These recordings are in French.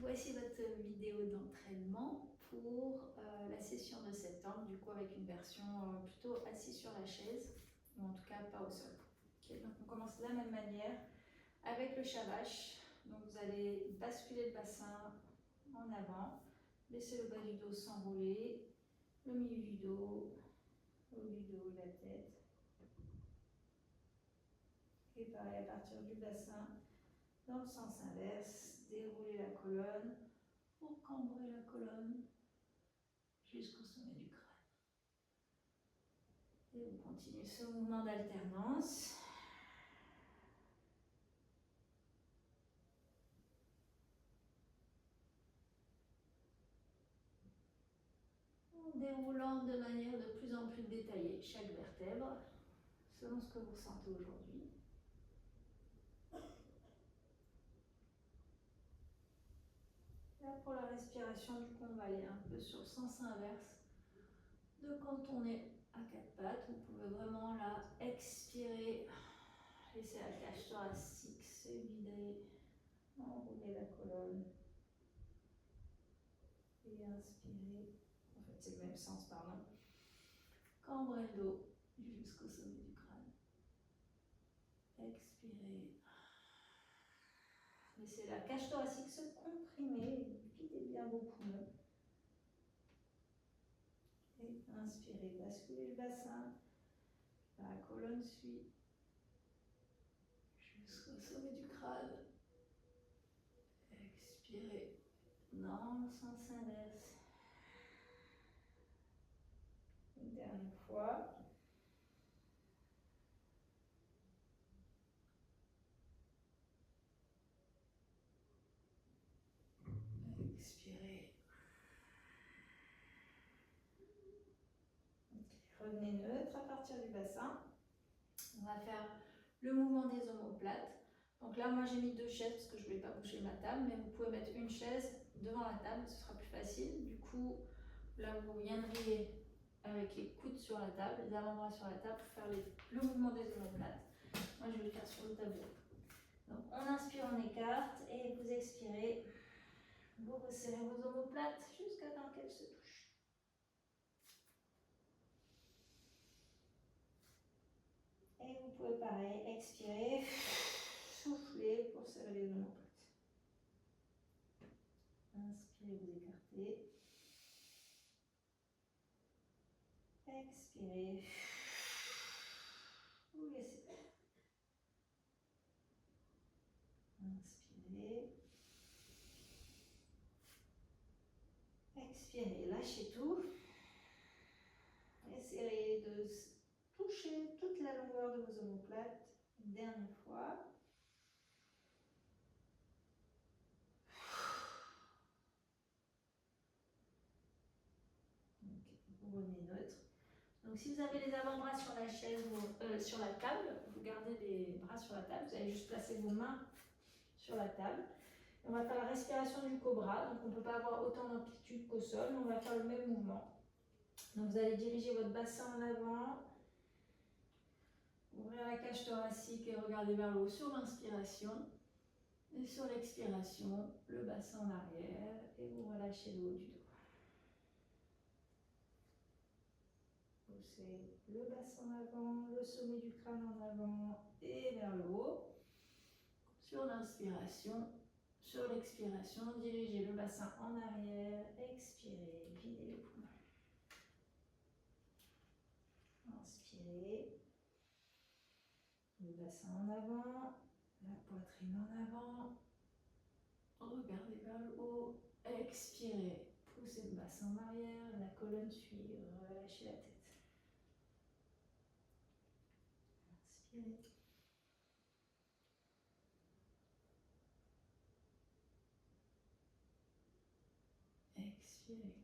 Voici votre vidéo d'entraînement pour la session de septembre, du coup avec une version plutôt assise sur la chaise, ou en tout cas pas au sol. Okay, donc on commence de la même manière avec le shavash. Donc vous allez basculer le bassin en avant, laisser le bas du dos s'enrouler, le milieu du dos, le haut du dos et la tête. Et pareil à partir du bassin, dans le sens inverse, dérouler la colonne pour cambrer la colonne jusqu'au sommet du crâne. Et vous continuez ce mouvement d'alternance. En déroulant de manière de plus en plus détaillée chaque vertèbre, selon ce que vous ressentez aujourd'hui. Là pour la respiration, du coup on va aller un peu sur le sens inverse de quand on est à quatre pattes. Vous pouvez vraiment là expirer, laisser la cage thoracique se vider, enrouler la colonne et inspirer. En fait c'est le même sens, pardon. Cambrer le dos jusqu'au sommet du crâne. Expirez. Laissez la cage thoracique se comprimer, videz bien vos poumons. Et inspirez, basculez le bassin, la colonne suit jusqu'au sommet du crâne. Expirez dans le sens inverse. Une dernière fois. Expirez. Okay. Revenez neutre à partir du bassin. On va faire le mouvement des omoplates. Donc là, moi j'ai mis 2 chaises parce que je ne voulais pas bouger ma table, mais vous pouvez mettre une chaise devant la table, ce sera plus facile. Du coup, là vous viendriez avec les coudes sur la table, les avant-bras sur la table pour faire le mouvement des omoplates. Moi je vais le faire sur le tableau. Donc on inspire, on écarte et vous expirez. Vous resserrez vos omoplates jusqu'à temps qu'elles se touchent. Et vous pouvez pareil, expirer, souffler pour serrer les omoplates. Inspirez, vous écartez. Expirez. Vous laissez. Inspirez. Expirez, lâchez tout. Essayez de toucher toute la longueur de vos omoplates. Une dernière fois. Okay, vous revenez neutre. Donc si vous avez les avant-bras sur la chaise ou sur la table, vous gardez les bras sur la table, vous allez juste placer vos mains sur la table. Et on va faire la respiration du cobra, donc on ne peut pas avoir autant d'amplitude qu'au sol, mais on va faire le même mouvement. Donc vous allez diriger votre bassin en avant, ouvrir la cage thoracique et regarder vers le haut sur l'inspiration. Et sur l'expiration, le bassin en arrière et vous relâchez le haut du dos. Poussez le bassin en avant, le sommet du crâne en avant et vers le haut. Sur l'inspiration, sur l'expiration, dirigez le bassin en arrière, expirez, videz les poumons. Inspirez, le bassin en avant, la poitrine en avant, regardez vers le haut, expirez, poussez le bassin en arrière, la colonne suit, relâchez la tête. Inspirez. Expirez.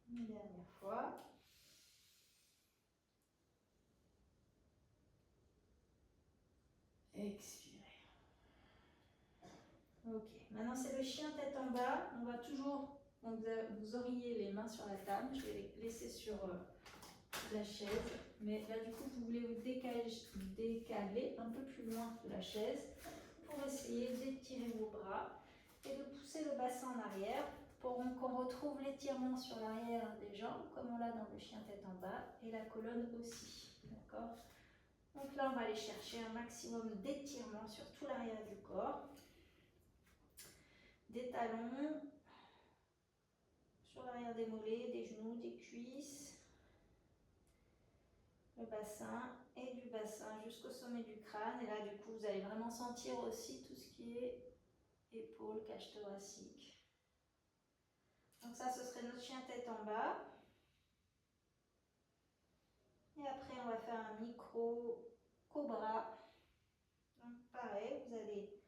Une dernière fois. Expirez. Ok, maintenant c'est le chien tête en bas. On va toujours, donc vous auriez les mains sur la table. Je vais les laisser sur la chaise. Mais là, du coup, vous voulez vous décaler un peu plus loin de la chaise pour essayer d'étirer vos bras et de pousser le bassin en arrière pour qu'on retrouve l'étirement sur l'arrière des jambes, comme on l'a dans le chien tête en bas, et la colonne aussi. D'accord? Donc là, on va aller chercher un maximum d'étirement sur tout l'arrière du corps. Des talons, sur l'arrière des mollets, des genoux, des cuisses, le bassin et du bassin jusqu'au sommet du crâne. Et là, du coup, vous allez vraiment sentir aussi tout ce qui est épaules, cage thoracique. Donc ça, ce serait notre chien tête en bas. Et après, on va faire un micro cobra. Donc pareil, vous allez,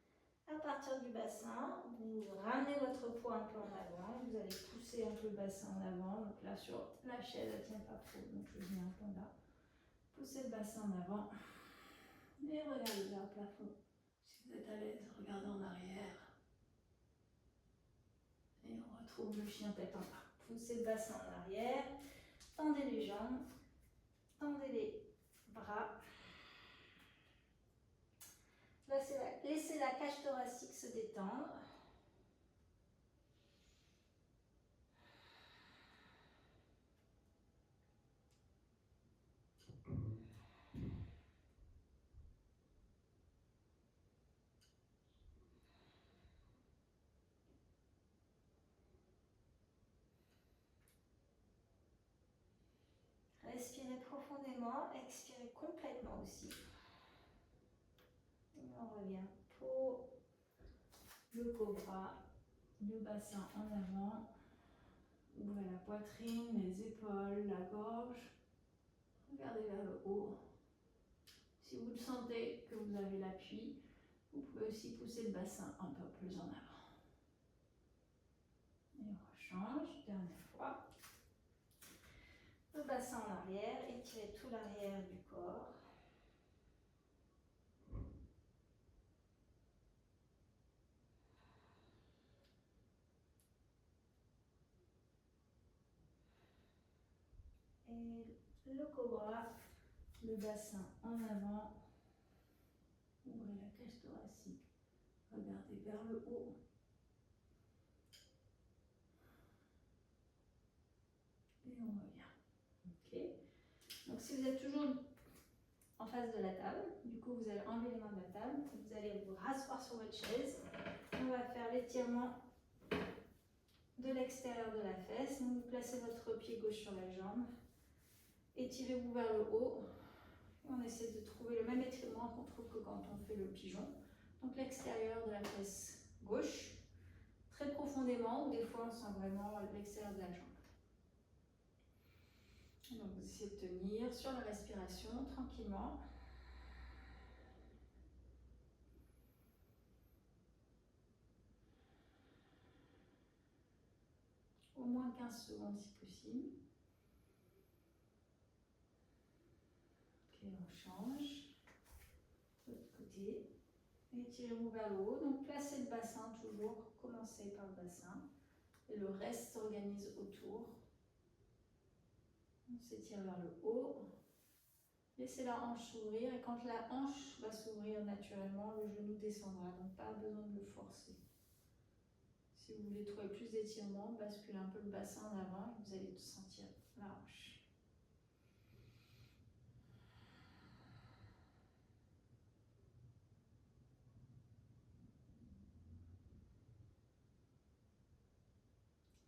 à partir du bassin, vous ramenez votre poids un peu en avant. Vous allez pousser un peu le bassin en avant. Donc là, sur la chaise, elle ne tient pas trop. Donc je viens un peu là. Poussez le bassin en avant. Et regardez vers le plafond. Si vous êtes à l'aise, regardez en arrière. Et on retrouve le chien tête en bas. Poussez le bassin en arrière. Tendez les jambes. Tendez les bras. Laissez la cage thoracique se détendre. Respirez profondément, expirez complètement aussi. Et on revient pour le cobra, le bassin en avant. Ouvrez la poitrine, les épaules, la gorge. Regardez vers le haut. Si vous le sentez que vous avez l'appui, vous pouvez aussi pousser le bassin un peu plus en avant. Et on rechange, dernière fois. Le bassin en arrière, étirez tout l'arrière du corps. Et le cobra, le bassin en avant. Ouvrez la cage thoracique. Regardez vers le haut. Et on revient. Ok. Donc si vous êtes toujours en face de la table, du coup vous allez enlever les mains de la table, vous allez vous rasseoir sur votre chaise. On va faire l'étirement de l'extérieur de la fesse. Donc vous placez votre pied gauche sur la jambe. Étirez-vous vers le haut. On essaie de trouver le même étirement qu'on trouve que quand on fait le pigeon. Donc l'extérieur de la fesse gauche, très profondément, ou des fois on sent vraiment l'extérieur de la jambe. Donc vous essayez de tenir sur la respiration tranquillement. Au moins 15 secondes si possible. Ok, on change. De l'autre côté. Étirez-vous vers le haut. Donc placez le bassin toujours. Commencez par le bassin. Et le reste s'organise autour. On s'étire vers le haut. Laissez la hanche s'ouvrir. Et quand la hanche va s'ouvrir naturellement, le genou descendra. Donc pas besoin de le forcer. Si vous voulez trouver plus d'étirement, basculez un peu le bassin en avant et vous allez sentir la hanche.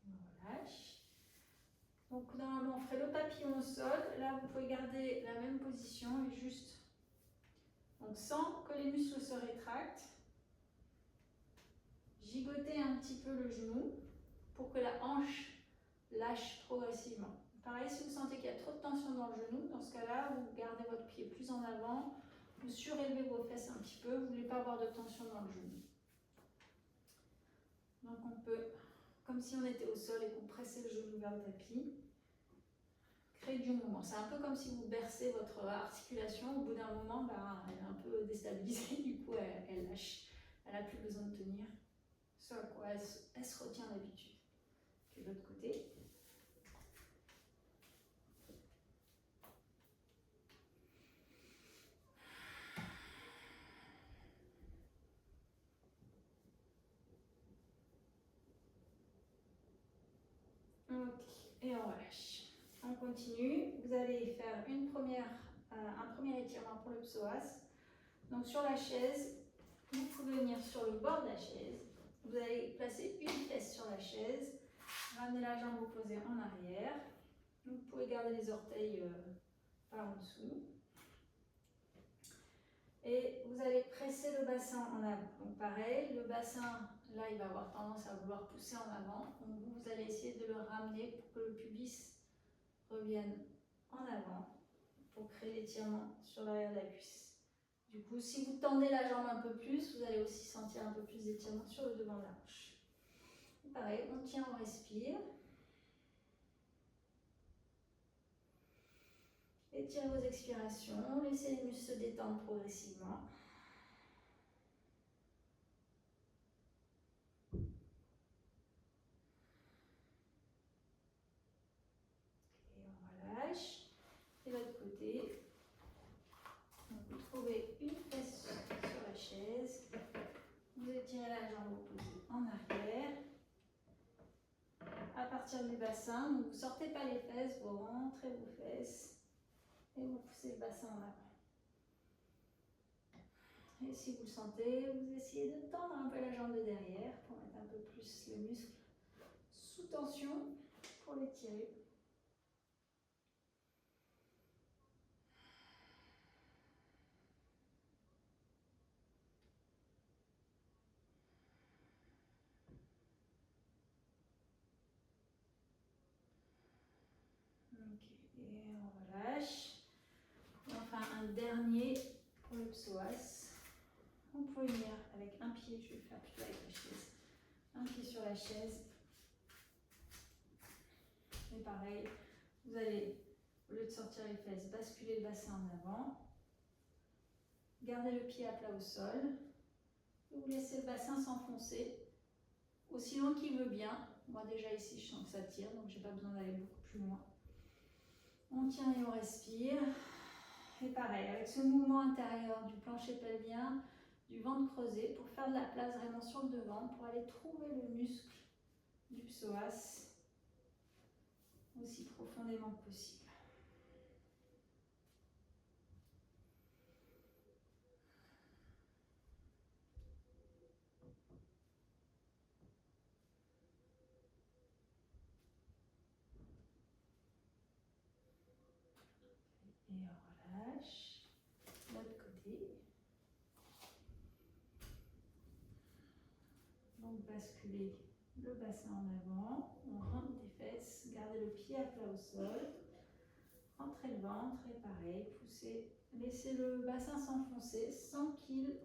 On relâche. Donc normalement on ferait le papillon au sol. Là vous pouvez garder la même position et juste, donc sans que les muscles se rétractent, gigoter un petit peu le genou pour que la hanche lâche progressivement. Pareil, si vous sentez qu'il y a trop de tension dans le genou, dans ce cas-là, vous gardez votre pied plus en avant, vous surélevez vos fesses un petit peu, vous ne voulez pas avoir de tension dans le genou. Donc on peut, comme si on était au sol et qu'on pressait le genou vers le tapis, créer du mouvement. C'est un peu comme si vous bercez votre articulation, au bout d'un moment, elle est un peu déstabilisée, du coup elle lâche, elle n'a plus besoin de tenir. Ce à quoi elle se retient d'habitude. De l'autre côté. continue. Vous allez faire un premier étirement pour le psoas. Donc sur la chaise, vous pouvez venir sur le bord de la chaise. Vous allez placer une fesse sur la chaise. Ramener la jambe opposée en arrière. Vous pouvez garder les orteils par en dessous. Et vous allez presser le bassin en avant. Donc pareil, le bassin, là, il va avoir tendance à vouloir pousser en avant. Donc vous allez essayer de le ramener pour que le pubis revienne en avant pour créer l'étirement sur l'arrière de la cuisse. Du coup, si vous tendez la jambe un peu plus, vous allez aussi sentir un peu plus d'étirement sur le devant de la hanche. Pareil, on tient, on respire. Étirez vos expirations, laissez les muscles se détendre progressivement. Et on relâche. Et de l'autre côté, donc vous trouvez une fesse sur la chaise. Vous étirez la jambe opposée en arrière. À partir du bassin, donc vous ne sortez pas les fesses, vous rentrez vos fesses et vous poussez le bassin en avant. Et si vous le sentez, vous essayez de tendre un peu la jambe de derrière pour mettre un peu plus le muscle sous tension pour l'étirer. Ok, et on relâche. Et enfin un dernier pour le psoas. Vous pouvez venir avec un pied, je vais faire plutôt avec la chaise. Un pied sur la chaise. Et pareil, vous allez, au lieu de sortir les fesses, basculer le bassin en avant. Gardez le pied à plat au sol. Et vous laissez le bassin s'enfoncer aussi loin qu'il veut bien. Moi déjà ici, je sens que ça tire, donc je n'ai pas besoin d'aller beaucoup plus loin. On tient et on respire. Et pareil, avec ce mouvement intérieur du plancher pelvien, du ventre creusé, pour faire de la place vraiment sur le devant, pour aller trouver le muscle du psoas aussi profondément que possible. Et on relâche. L'autre côté. Donc basculez le bassin en avant, on rentre des fesses, gardez le pied à plat au sol, rentrez le ventre et pareil, poussez, laissez le bassin s'enfoncer sans qu'il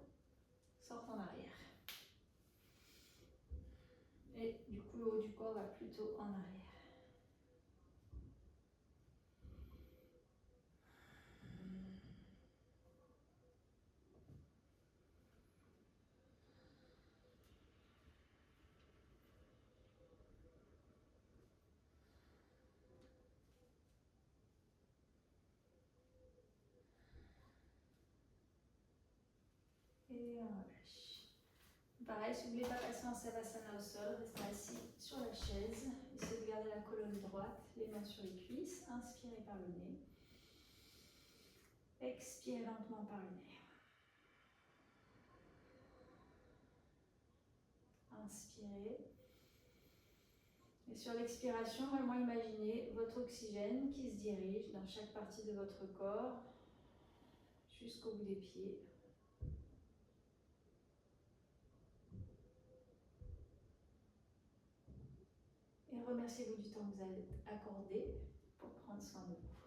sorte en arrière. Et du coup le haut du corps va plutôt en arrière. Et on relâche. Pareil, si vous ne voulez pas passer en savasana au sol, restez assis sur la chaise. Essayez de garder la colonne droite, les mains sur les cuisses. Inspirez par le nez. Expirez lentement par le nez. Inspirez. Et sur l'expiration, vraiment imaginez votre oxygène qui se dirige dans chaque partie de votre corps jusqu'au bout des pieds. Et remerciez-vous du temps que vous avez accordé pour prendre soin de vous.